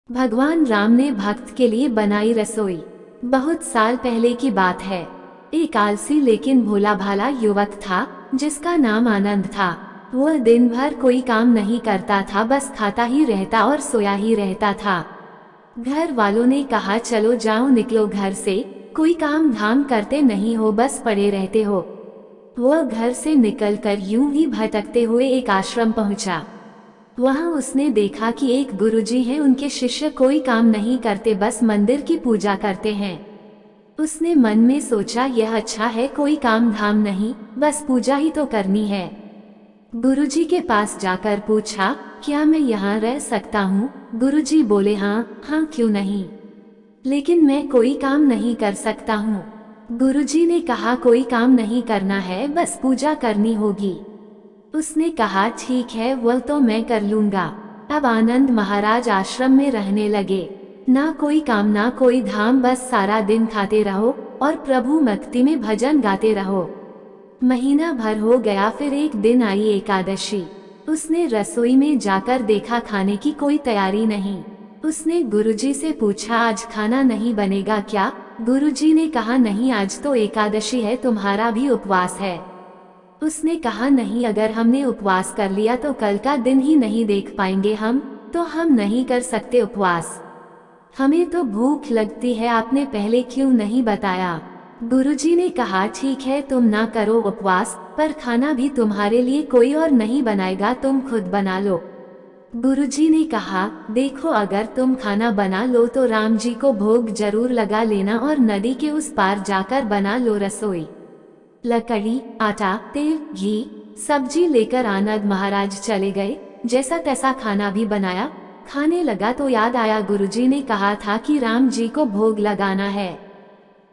भगवान राम ने भक्त के लिए बनाई रसोई। बहुत साल पहले की बात है। एक आलसी लेकिन भोला भाला युवक था जिसका नाम आनंद था। वह दिन भर कोई काम नहीं करता था, बस खाता ही रहता और सोया ही रहता था। घर वालों ने कहा, चलो जाओ, निकलो घर से, कोई काम धाम करते नहीं हो, बस पड़े रहते हो। वह घर से निकलकर यूं ही भटकते हुए एक आश्रम पहुंचा। वहां उसने देखा कि एक गुरुजी हैं, उनके शिष्य कोई काम नहीं करते, बस मंदिर की पूजा करते हैं। उसने मन में सोचा, यह अच्छा है, कोई काम धाम नहीं, बस पूजा ही तो करनी है। गुरुजी के पास जाकर पूछा, क्या मैं यहाँ रह सकता हूँ? गुरुजी बोले, हाँ हाँ, क्यों नहीं, लेकिन मैं कोई काम नहीं कर सकता हूँ। गुरुजी ने कहा, कोई काम नहीं करना है, बस पूजा करनी होगी। उसने कहा, ठीक है, वह तो मैं कर लूंगा। अब आनंद महाराज आश्रम में रहने लगे। ना कोई काम ना कोई धाम, बस सारा दिन खाते रहो और प्रभु भक्ति में भजन गाते रहो। महीना भर हो गया, फिर एक दिन आई एकादशी। उसने रसोई में जाकर देखा, खाने की कोई तैयारी नहीं। उसने गुरुजी से पूछा, आज खाना नहीं बनेगा क्या? गुरुजी ने कहा, नहीं, आज तो एकादशी है, तुम्हारा भी उपवास है। उसने कहा, नहीं, अगर हमने उपवास कर लिया तो कल का दिन ही नहीं देख पाएंगे तो हम नहीं कर सकते उपवास। हमें तो भूख लगती है, आपने पहले क्यों नहीं बताया? गुरुजी ने कहा, ठीक है, तुम ना करो उपवास, पर खाना भी तुम्हारे लिए कोई और नहीं बनाएगा, तुम खुद बना लो। गुरुजी ने कहा, देखो, अगर तुम खाना बना लो तो राम जी को भोग जरूर लगा लेना और नदी के उस पार जाकर बना लो रसोई। लकड़ी, आटा, तेल, घी, सब्जी लेकर आनंद महाराज चले गए। जैसा तैसा खाना भी बनाया। खाने लगा तो याद आया, गुरुजी ने कहा था कि राम जी को भोग लगाना है।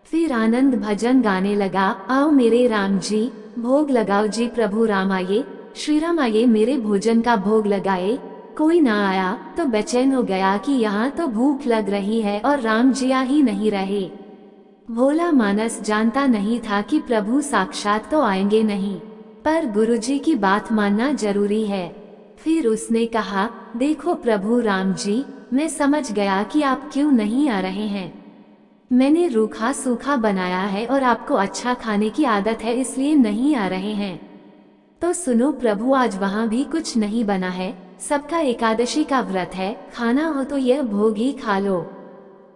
फिर आनंद भजन गाने लगा, आओ मेरे राम जी, भोग लगाओ जी, प्रभु राम आइए, श्री राम आइए, मेरे भोजन का भोग लगाए। कोई ना आया तो बेचैन हो गया कि यहाँ तो भूख लग रही है और राम जी आ ही नहीं रहे। भोला मानस जानता नहीं था कि प्रभु साक्षात तो आएंगे नहीं, पर गुरुजी की बात मानना जरूरी है। फिर उसने कहा, देखो प्रभु राम जी, मैं समझ गया कि आप क्यों नहीं आ रहे हैं। मैंने रूखा सूखा बनाया है और आपको अच्छा खाने की आदत है, इसलिए नहीं आ रहे हैं। तो सुनो प्रभु, आज वहाँ भी कुछ नहीं बना है, सबका एकादशी का व्रत है, खाना हो तो यह भोग ही खा लो।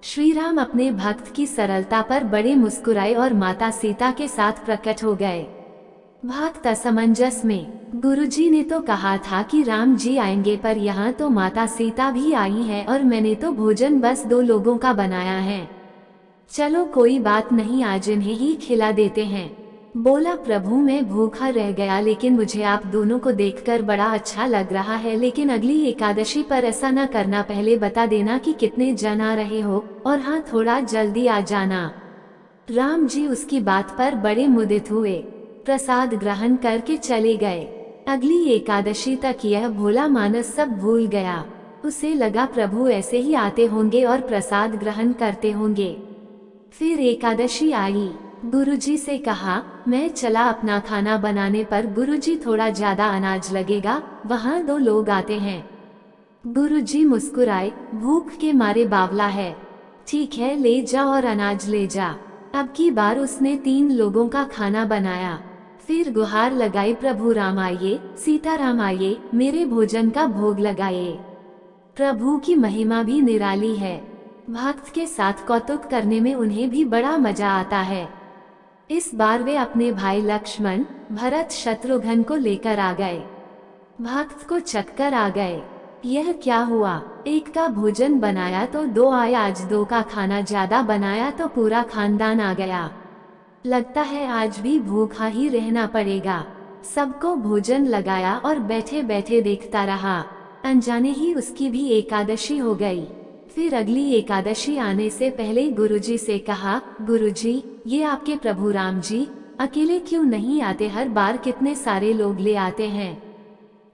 श्री राम अपने भक्त की सरलता पर बड़े मुस्कुराए और माता सीता के साथ प्रकट हो गए। भक्त असमंजस में, गुरुजी ने तो कहा था कि राम जी आएंगे, पर यहाँ तो माता सीता भी आई हैं और मैंने तो भोजन बस 2 लोगों का बनाया है। चलो कोई बात नहीं, आज इन्हें ही खिला देते हैं। बोला, प्रभु मैं भूखा रह गया, लेकिन मुझे आप दोनों को देखकर बड़ा अच्छा लग रहा है, लेकिन अगली एकादशी पर ऐसा न करना, पहले बता देना कि कितने जन आ रहे हो, और हाँ, थोड़ा जल्दी आ जाना। राम जी उसकी बात पर बड़े मुदित हुए, प्रसाद ग्रहण करके चले गए। अगली एकादशी तक यह भोला मानस सब भूल गया। उसे लगा प्रभु ऐसे ही आते होंगे और प्रसाद ग्रहण करते होंगे। फिर एकादशी आई। गुरुजी से कहा, मैं चला अपना खाना बनाने पर। गुरुजी, थोड़ा ज्यादा अनाज लगेगा, वहाँ 2 लोग आते हैं। गुरुजी मुस्कुराए, भूख के मारे बावला है। ठीक है, ले जा और अनाज ले जा। अब की बार उसने 3 लोगों का खाना बनाया। फिर गुहार लगाई, प्रभु राम आइए, सीता राम आइए, मेरे भोजन का भोग लगाइए। प्रभु की महिमा भी निराली है। भक्त के साथ कौतुक करने में उन्हें भी बड़ा मजा आता है। इस बार वे अपने भाई लक्ष्मण, भरत, शत्रुघ्न को लेकर आ गए। भक्त को चक्कर आ गए। यह क्या हुआ, एक का भोजन बनाया तो 2 आए, आज 2 का खाना ज्यादा बनाया तो पूरा खानदान आ गया। लगता है आज भी भूखा ही रहना पड़ेगा। सबको भोजन लगाया और बैठे बैठे देखता रहा। अनजाने ही उसकी भी एकादशी हो गई। फिर अगली एकादशी आने से पहले गुरुजी से कहा, गुरुजी, ये आपके प्रभु राम जी अकेले क्यों नहीं आते? हर बार कितने सारे लोग ले आते हैं,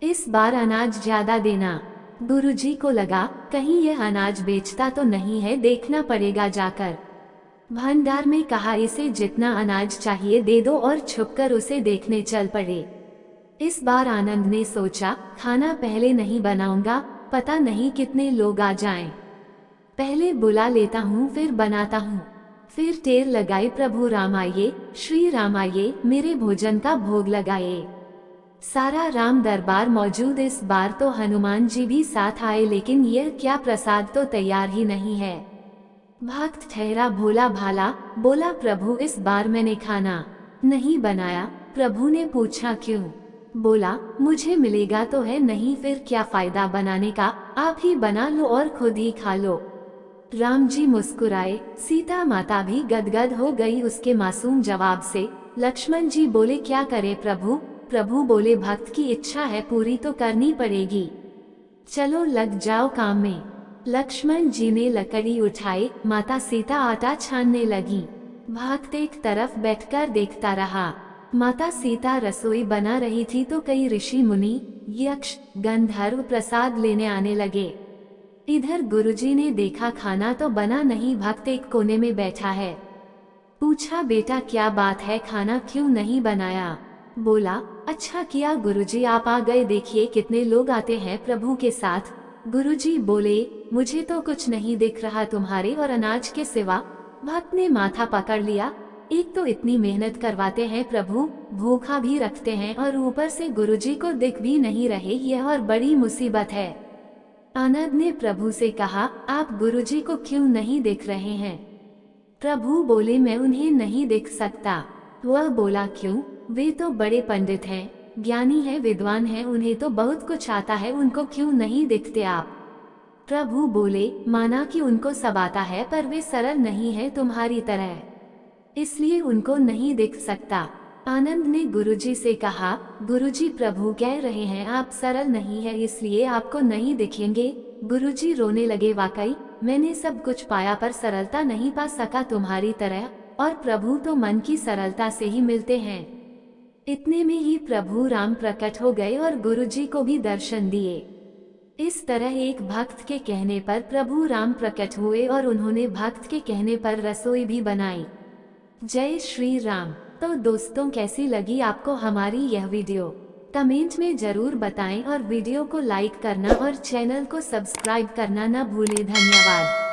इस बार अनाज ज्यादा देना। गुरुजी को लगा, कहीं यह अनाज बेचता तो नहीं है, देखना पड़ेगा जाकर। भंडार में कहा, इसे जितना अनाज चाहिए दे दो, और छुपकर उसे देखने चल पड़े। इस बार आनंद ने सोचा, खाना पहले नहीं बनाऊंगा, पता नहीं कितने लोग आ जाएं। पहले बुला लेता हूँ फिर बनाता हूँ। फिर टेर लगाई, प्रभु राम आइए, श्री राम आइए, मेरे भोजन का भोग लगाइए। सारा राम दरबार मौजूद। इस बार तो हनुमान जी भी साथ आए, लेकिन यह क्या प्रसाद तो तैयार ही नहीं है। भक्त ठहरा भोला भाला, बोला प्रभु इस बार मैंने खाना नहीं बनाया। प्रभु ने पूछा क्यों? बोला मुझे मिलेगा तो है नहीं, फिर क्या फायदा बनाने का, आप ही बना लो और खुद ही खा लो। राम जी मुस्कुराए, सीता माता भी गदगद हो गई उसके मासूम जवाब से। लक्ष्मण जी बोले क्या करे प्रभु? प्रभु बोले भक्त की इच्छा है पूरी तो करनी पड़ेगी, चलो लग जाओ काम में। लक्ष्मण जी ने लकड़ी उठाई, माता सीता आटा छानने लगी। भक्त एक तरफ बैठकर देखता रहा। माता सीता रसोई बना रही थी तो कई ऋषि मुनि, यक्ष, गंधर्व प्रसाद लेने आने लगे। इधर गुरुजी ने देखा खाना तो बना नहीं, भक्त एक कोने में बैठा है। पूछा बेटा क्या बात है, खाना क्यों नहीं बनाया? बोला अच्छा किया गुरुजी आप आ गए, देखिए कितने लोग आते हैं प्रभु के साथ। गुरुजी बोले मुझे तो कुछ नहीं दिख रहा तुम्हारे और अनाज के सिवा। भक्त ने माथा पकड़ लिया, एक तो इतनी मेहनत करवाते हैं प्रभु, भूखा भी रखते हैं और ऊपर से गुरुजी को दिख भी नहीं रहे, यह और बड़ी मुसीबत है। आनंद ने प्रभु से कहा आप गुरुजी को क्यों नहीं दिख रहे हैं? प्रभु बोले मैं उन्हें नहीं दिख सकता। वह बोला क्यों? वे तो बड़े पंडित हैं, ज्ञानी हैं, विद्वान हैं, उन्हें तो बहुत कुछ आता है, उनको क्यों नहीं दिखते आप? प्रभु बोले माना कि उनको सब आता है पर वे सरल नहीं है तुम्हारी तरह, इसलिए उनको नहीं दिख सकता। आनंद ने गुरुजी से कहा गुरुजी प्रभु कह रहे हैं आप सरल नहीं है इसलिए आपको नहीं दिखेंगे। गुरुजी रोने लगे, वाकई मैंने सब कुछ पाया पर सरलता नहीं पा सका तुम्हारी तरह, और प्रभु तो मन की सरलता से ही मिलते हैं। इतने में ही प्रभु राम प्रकट हो गए और गुरुजी को भी दर्शन दिए। इस तरह एक भक्त के कहने पर प्रभु राम प्रकट हुए और उन्होंने भक्त के कहने पर रसोई भी बनाई। जय श्री राम। तो दोस्तों कैसी लगी आपको हमारी यह वीडियो? कमेंट में जरूर बताएं और वीडियो को लाइक करना और चैनल को सब्सक्राइब करना न भूलें। धन्यवाद।